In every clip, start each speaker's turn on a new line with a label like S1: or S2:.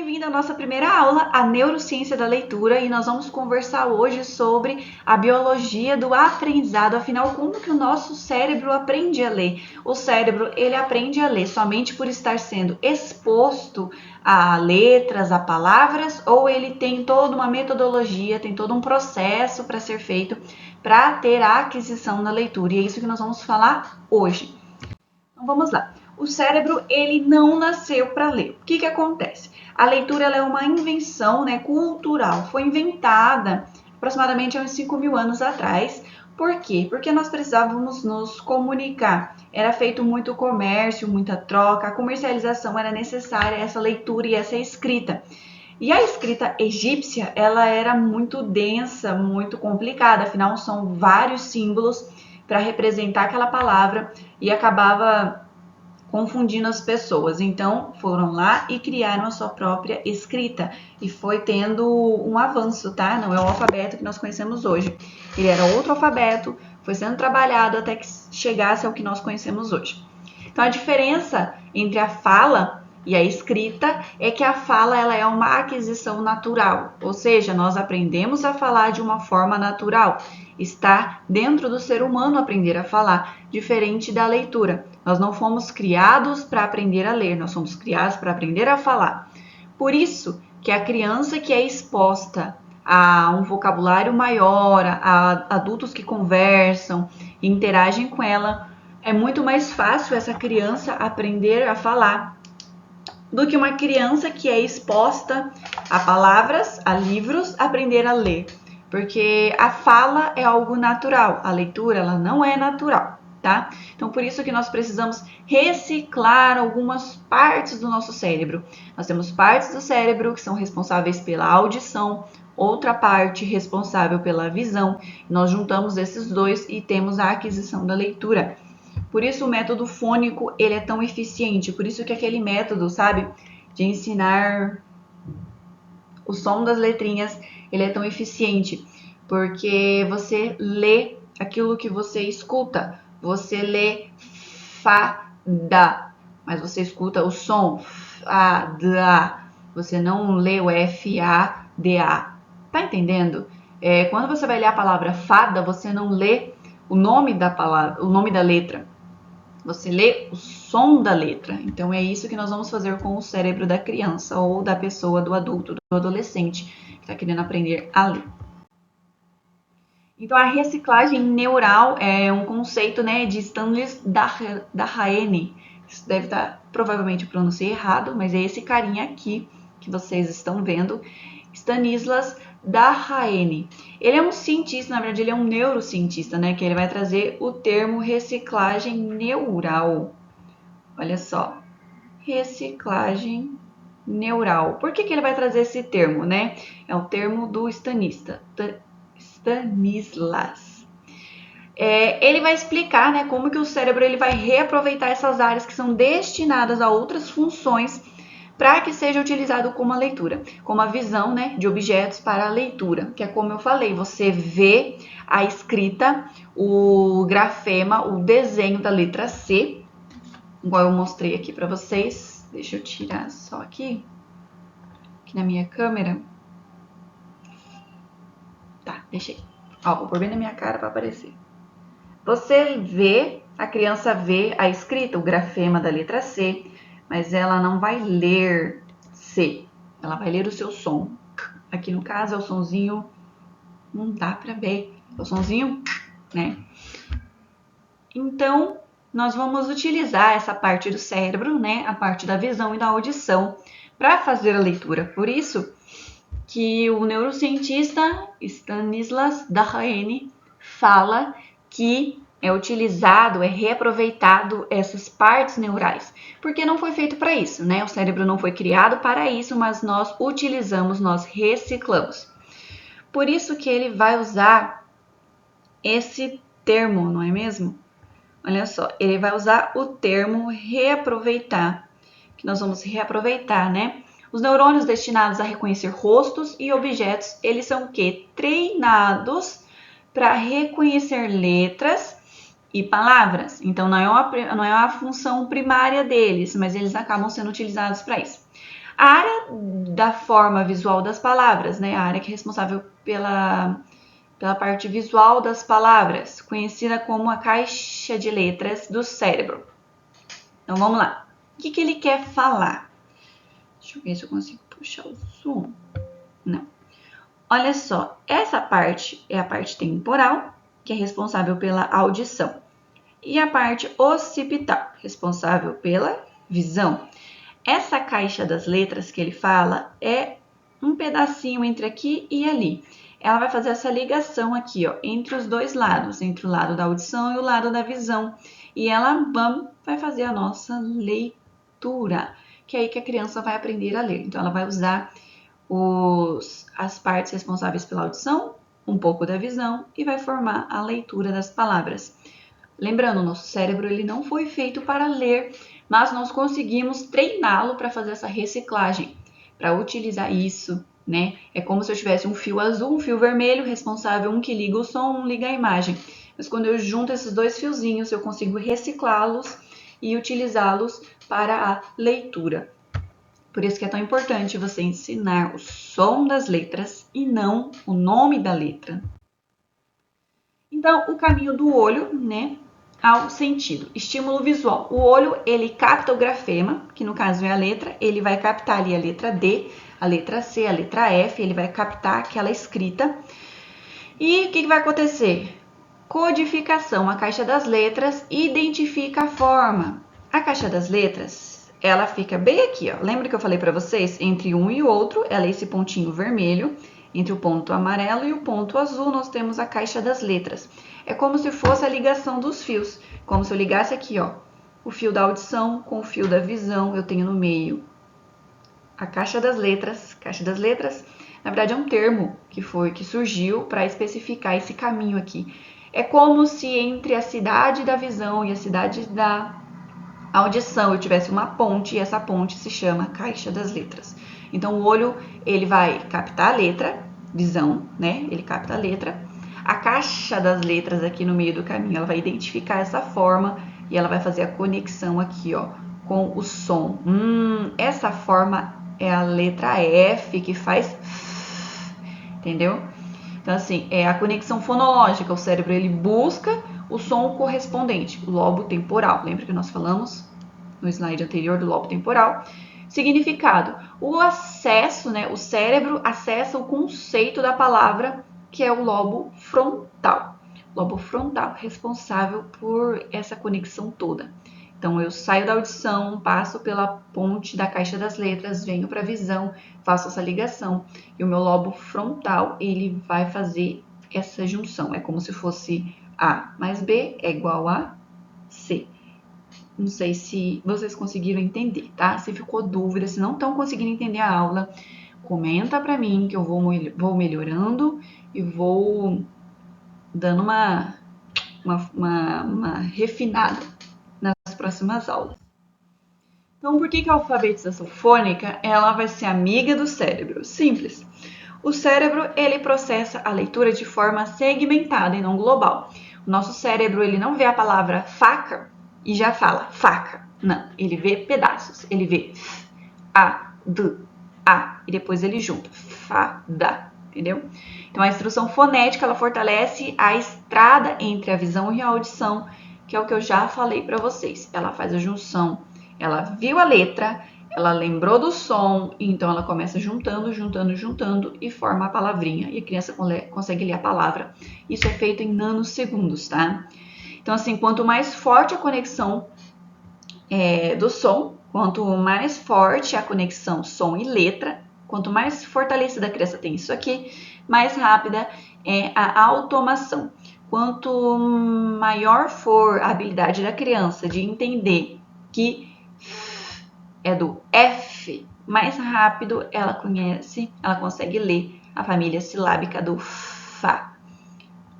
S1: bem-vindo à nossa primeira aula, a Neurociência da Leitura, e nós vamos conversar hoje sobre a biologia do aprendizado. Afinal, como que o nosso cérebro aprende a ler? O cérebro, ele aprende a ler somente por estar sendo exposto a letras, a palavras, ou ele tem toda uma metodologia, tem todo um processo para ser feito para ter a aquisição da leitura, e é isso que nós vamos falar hoje. Então vamos lá. O cérebro, ele não nasceu para ler. O que acontece? A leitura ela é uma invenção, né, cultural. Foi inventada aproximadamente há uns 5.000 anos atrás. Por quê? Porque nós precisávamos nos comunicar. Era feito muito comércio, muita troca. A comercialização era necessária, essa leitura e essa escrita. E a escrita egípcia, ela era muito densa, muito complicada. Afinal, são vários símbolos para representar aquela palavra e acabava confundindo as pessoas. Então, foram lá e criaram a sua própria escrita. E foi tendo um avanço, tá? Não é o alfabeto que nós conhecemos hoje. Ele era outro alfabeto, foi sendo trabalhado até que chegasse ao que nós conhecemos hoje. Então, a diferença entre a fala e a escrita é que a fala ela é uma aquisição natural, ou seja, nós aprendemos a falar de uma forma natural. Está dentro do ser humano aprender a falar, diferente da leitura. Nós não fomos criados para aprender a ler, nós fomos criados para aprender a falar. Por isso que a criança que é exposta a um vocabulário maior, a adultos que conversam e interagem com ela, é muito mais fácil essa criança aprender a falar do que uma criança que é exposta a palavras, a livros, aprender a ler. Porque a fala é algo natural, a leitura ela não é natural, tá? Então, por isso que nós precisamos reciclar algumas partes do nosso cérebro. Nós temos partes do cérebro que são responsáveis pela audição, outra parte responsável pela visão. Nós juntamos esses dois e temos a aquisição da leitura. Por isso o método fônico ele é tão eficiente, por isso que aquele método, sabe, de ensinar o som das letrinhas, ele é tão eficiente, porque você lê aquilo que você escuta, você lê fa, da, mas você escuta o som fa, da, você não lê o f, a, d, a, tá entendendo? Quando você vai ler a palavra fada, você não lê o nome da palavra, o nome da letra. Você lê o som da letra. Então, é isso que nós vamos fazer com o cérebro da criança ou da pessoa, do adulto, do adolescente que está querendo aprender a ler. Então, a reciclagem neural é um conceito, né, de Stanislas Dehaene. Isso deve estar, provavelmente, pronunciei errado, mas é esse carinha aqui que vocês estão vendo. Stanislas Dehaene. Ele é um cientista, na verdade ele é um neurocientista, né? Que ele vai trazer o termo reciclagem neural. Olha só, reciclagem neural. Por que ele vai trazer esse termo, né? É o termo do Stanislas. Ele vai explicar, né, como que o cérebro ele vai reaproveitar essas áreas que são destinadas a outras funções para que seja utilizado como a leitura, como a visão, né, de objetos para a leitura, que é como eu falei, você vê a escrita, o grafema, o desenho da letra C, igual eu mostrei aqui para vocês. Deixa eu tirar só aqui na minha câmera. Tá, deixei. Ó, vou pôr bem na minha cara para aparecer. Você vê, a criança vê a escrita, o grafema da letra C, mas ela não vai ler C, ela vai ler o seu som. Aqui no caso é o sonzinho, não dá para ver, é o sonzinho, né? Então, nós vamos utilizar essa parte do cérebro, né, a parte da visão e da audição, para fazer a leitura. Por isso que o neurocientista Stanislas Dehaene fala que é utilizado, é reaproveitado essas partes neurais, porque não foi feito para isso, né? O cérebro não foi criado para isso, mas nós utilizamos, nós reciclamos. Por isso que ele vai usar esse termo, não é mesmo? Olha só, ele vai usar o termo reaproveitar, que nós vamos reaproveitar, né? Os neurônios destinados a reconhecer rostos e objetos, eles são o quê? Treinados para reconhecer letras e palavras. Então, não é uma função primária deles, mas eles acabam sendo utilizados para isso. A área da forma visual das palavras, né? A área que é responsável pela parte visual das palavras, conhecida como a caixa de letras do cérebro. Então vamos lá. O que ele quer falar? Deixa eu ver se eu consigo puxar o zoom. Não. Olha só, essa parte é a parte temporal, que é responsável pela audição. E a parte occipital, responsável pela visão. Essa caixa das letras que ele fala é um pedacinho entre aqui e ali. Ela vai fazer essa ligação aqui, ó, entre os dois lados, entre o lado da audição e o lado da visão. E ela vai fazer a nossa leitura, que é aí que a criança vai aprender a ler. Então, ela vai usar as partes responsáveis pela audição, um pouco da visão e vai formar a leitura das palavras. Lembrando, o nosso cérebro ele não foi feito para ler, mas nós conseguimos treiná-lo para fazer essa reciclagem, para utilizar isso, né? É como se eu tivesse um fio azul, um fio vermelho, responsável, um que liga o som, um liga a imagem. Mas quando eu junto esses dois fiozinhos, eu consigo reciclá-los e utilizá-los para a leitura. Por isso que é tão importante você ensinar o som das letras e não o nome da letra. Então, o caminho do olho, né, ao sentido. Estímulo visual. O olho, ele capta o grafema, que no caso é a letra, ele vai captar ali a letra D, a letra C, a letra F, ele vai captar aquela escrita. E o que vai acontecer? Codificação. A caixa das letras identifica a forma. A caixa das letras, ela fica bem aqui, ó. Lembra que eu falei para vocês? Entre um e o outro, ela é esse pontinho vermelho. Entre o ponto amarelo e o ponto azul, nós temos a caixa das letras. É como se fosse a ligação dos fios. Como se eu ligasse aqui, ó, o fio da audição com o fio da visão. Eu tenho no meio a caixa das letras. Caixa das letras, na verdade, é um termo que surgiu para especificar esse caminho aqui. É como se entre a cidade da visão e a cidade da audição eu tivesse uma ponte e essa ponte se chama caixa das letras. Então, o olho, ele vai captar a letra, visão, né? Ele capta a letra. A caixa das letras aqui no meio do caminho, ela vai identificar essa forma e ela vai fazer a conexão aqui, ó, com o som. Essa forma é a letra F que faz, entendeu? Então, assim, é a conexão fonológica. O cérebro, ele busca o som correspondente, o lobo temporal. Lembra que nós falamos no slide anterior do lobo temporal? Significado. O acesso, né? O cérebro acessa o conceito da palavra, que é o lobo frontal. Lobo frontal, responsável por essa conexão toda. Então, eu saio da audição, passo pela ponte da caixa das letras, venho para a visão, faço essa ligação. E o meu lobo frontal, ele vai fazer essa junção. É como se fosse A mais B é igual a C. Não sei se vocês conseguiram entender, tá? Se ficou dúvida, se não estão conseguindo entender a aula, comenta para mim que eu vou melhorando e vou dando uma refinada nas próximas aulas. Então, por que a alfabetização fônica ela vai ser amiga do cérebro? Simples. O cérebro ele processa a leitura de forma segmentada e não global. O nosso cérebro ele não vê a palavra faca e já fala faca. Não, ele vê pedaços. Ele vê a, d, a e depois ele junta fada, entendeu? Então a instrução fonética ela fortalece a estrada entre a visão e a audição, que é o que eu já falei para vocês. Ela faz a junção. Ela viu a letra, ela lembrou do som, então ela começa juntando e forma a palavrinha. E a criança consegue ler a palavra. Isso é feito em nanosegundos, tá? Então, assim, quanto mais forte a conexão do som, quanto mais forte a conexão som e letra, quanto mais fortalecida a criança tem isso aqui, mais rápida é a automação. Quanto maior for a habilidade da criança de entender que é do F, mais rápido ela consegue ler a família silábica do Fá.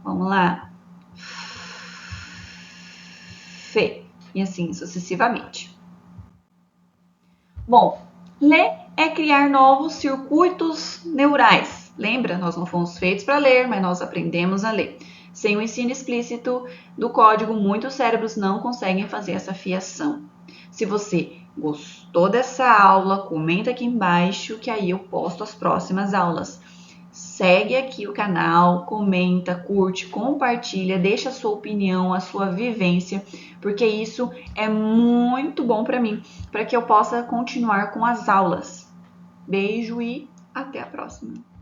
S1: Vamos lá. Fê. E assim sucessivamente. Bom, ler é criar novos circuitos neurais. Lembra? Nós não fomos feitos para ler, mas nós aprendemos a ler. Sem o ensino explícito do código, muitos cérebros não conseguem fazer essa fiação. Se você Gostou dessa aula? Comenta aqui embaixo que aí eu posto as próximas aulas. Segue aqui o canal, comenta, curte, compartilha, deixa a sua opinião, a sua vivência, porque isso é muito bom para mim, para que eu possa continuar com as aulas. Beijo e até a próxima!